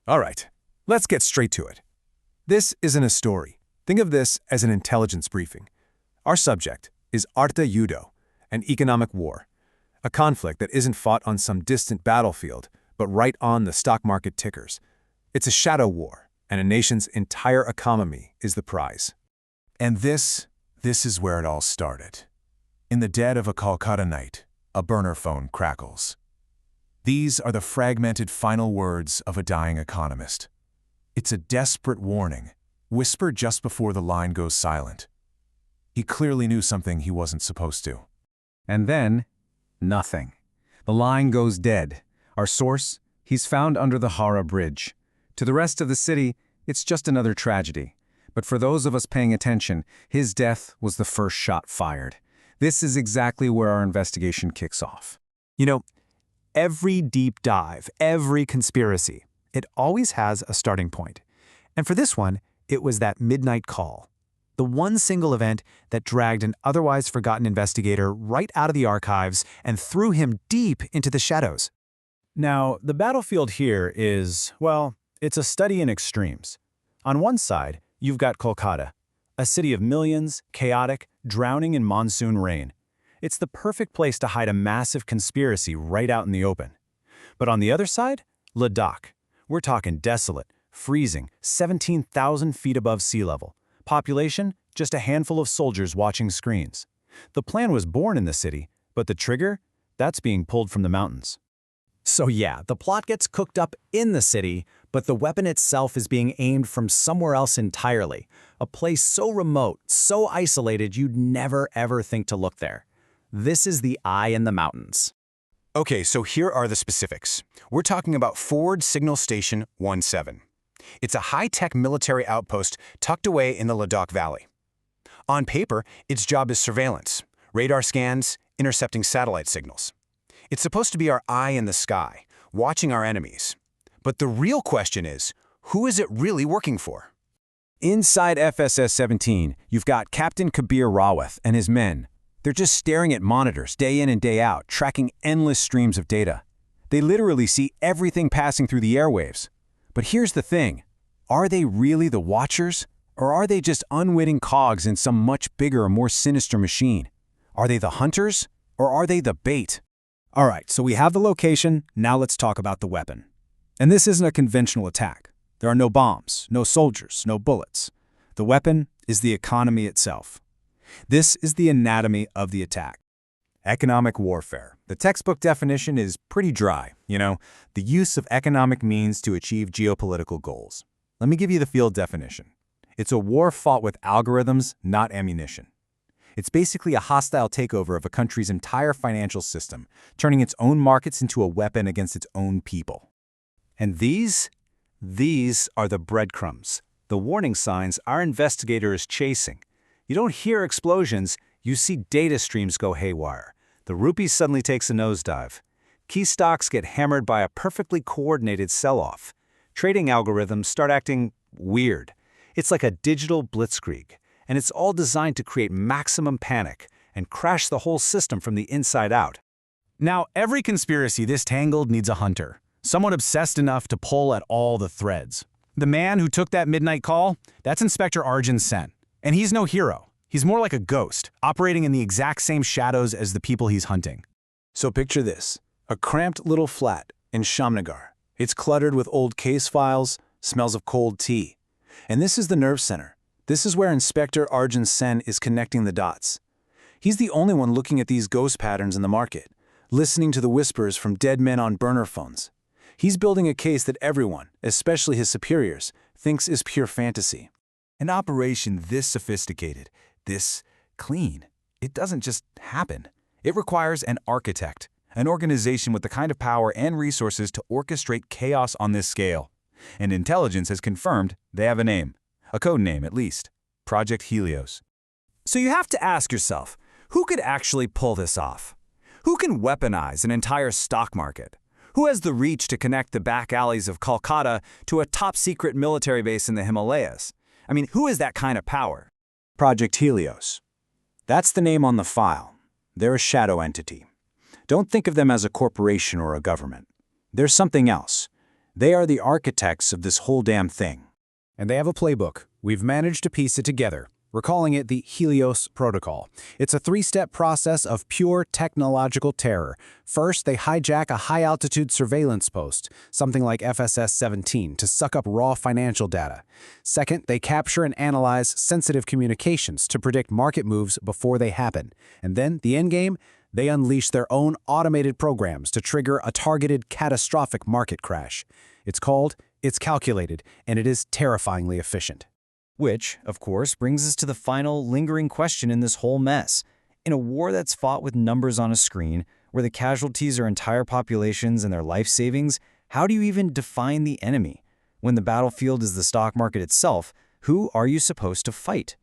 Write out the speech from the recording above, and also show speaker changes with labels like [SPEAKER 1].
[SPEAKER 1] All right, let's get straight to it. This isn't a story. Think of this as an intelligence briefing. Our subject is Arta Judo, an economic war, a conflict that isn't fought on some distant battlefield, but right on the stock market tickers. It's a shadow war, and a nation's entire economy is the prize.
[SPEAKER 2] And this is where it all started. In the dead of a Calcutta night, a burner phone crackles. These are the fragmented final words of a dying economist. It's a desperate warning, whispered just before the line goes silent. He clearly knew something he wasn't supposed to.
[SPEAKER 3] And then, nothing. The line goes dead. Our source? He's found under the Hara Bridge. To the rest of the city, it's just another tragedy. But for those of us paying attention, his death was the first shot fired. This is exactly where our investigation kicks off.
[SPEAKER 4] You know, every deep dive, every conspiracy, it always has a starting point. And for this one, it was that midnight call. The one single event that dragged an otherwise forgotten investigator right out of the archives and threw him deep into the shadows.
[SPEAKER 5] Now, the battlefield here is, well, it's a study in extremes. On one side, you've got Kolkata, a city of millions, chaotic, drowning in monsoon rain. It's the perfect place to hide a massive conspiracy right out in the open. But on the other side, Ladakh. We're talking desolate, freezing, 17,000 feet above sea level. Population, just a handful of soldiers watching screens. The plan was born in the city, but the trigger, that's being pulled from the mountains.
[SPEAKER 4] So yeah, the plot gets cooked up in the city, but the weapon itself is being aimed from somewhere else entirely. A place so remote, so isolated you'd never ever think to look there. This is the eye in the mountains.
[SPEAKER 6] Okay, so here are the specifics. We're talking about Forward Signal Station 17. It's a high-tech military outpost tucked away in the Ladakh Valley. On paper, its job is surveillance, radar scans, intercepting satellite signals. It's supposed to be our eye in the sky, watching our enemies. But the real question is, who is it really working for?
[SPEAKER 3] Inside FSS-17, you've got Captain Kabir Rawat and his men. They're just staring at monitors day in and day out, tracking endless streams of data. They literally see everything passing through the airwaves. But here's the thing. Are they really the watchers? Or are they just unwitting cogs in some much bigger, more sinister machine? Are they the hunters? Or are they the bait?
[SPEAKER 4] All right, so we have the location, now let's talk about the weapon. And this isn't a conventional attack. There are no bombs, no soldiers, no bullets. The weapon is the economy itself. This is the anatomy of the attack.
[SPEAKER 1] Economic warfare. The textbook definition is pretty dry, the use of economic means to achieve geopolitical goals. Let me give you the field definition. It's a war fought with algorithms, not ammunition. It's basically a hostile takeover of a country's entire financial system, turning its own markets into a weapon against its own people.
[SPEAKER 4] And these are the breadcrumbs, the warning signs our investigator is chasing. You don't hear explosions, you see data streams go haywire. The rupee suddenly takes a nosedive. Key stocks get hammered by a perfectly coordinated sell-off. Trading algorithms start acting weird. It's like a digital blitzkrieg, and it's all designed to create maximum panic and crash the whole system from the inside out.
[SPEAKER 5] Now, every conspiracy this tangled needs a hunter, someone obsessed enough to pull at all the threads. The man who took that midnight call, that's Inspector Arjun Sen. And he's no hero. He's more like a ghost, operating in the exact same shadows as the people he's hunting.
[SPEAKER 1] So picture this, a cramped little flat in Shamnagar. It's cluttered with old case files, smells of cold tea. And this is the nerve center. This is where Inspector Arjun Sen is connecting the dots. He's the only one looking at these ghost patterns in the market, listening to the whispers from dead men on burner phones. He's building a case that everyone, especially his superiors, thinks is pure fantasy.
[SPEAKER 2] An operation this sophisticated, this clean, it doesn't just happen. It requires an architect, an organization with the kind of power and resources to orchestrate chaos on this scale. And intelligence has confirmed they have a name, a code name at least, Project Helios.
[SPEAKER 4] So you have to ask yourself, who could actually pull this off? Who can weaponize an entire stock market? Who has the reach to connect the back alleys of Kolkata to a top-secret military base in the Himalayas? I mean, who has that kind of power?
[SPEAKER 1] Project Helios. That's the name on the file. They're a shadow entity. Don't think of them as a corporation or a government. They're something else. They are the architects of this whole damn thing.
[SPEAKER 5] And they have a playbook. We've managed to piece it together. We're calling it the Helios Protocol. It's a 3-step process of pure technological terror. First, they hijack a high-altitude surveillance post, something like FSS-17, to suck up raw financial data. Second, they capture and analyze sensitive communications to predict market moves before they happen. And then, the endgame, they unleash their own automated programs to trigger a targeted catastrophic market crash. It's calculated, and it is terrifyingly efficient.
[SPEAKER 7] Which, of course, brings us to the final lingering question in this whole mess. In a war that's fought with numbers on a screen, where the casualties are entire populations and their life savings, how do you even define the enemy? When the battlefield is the stock market itself, who are you supposed to fight?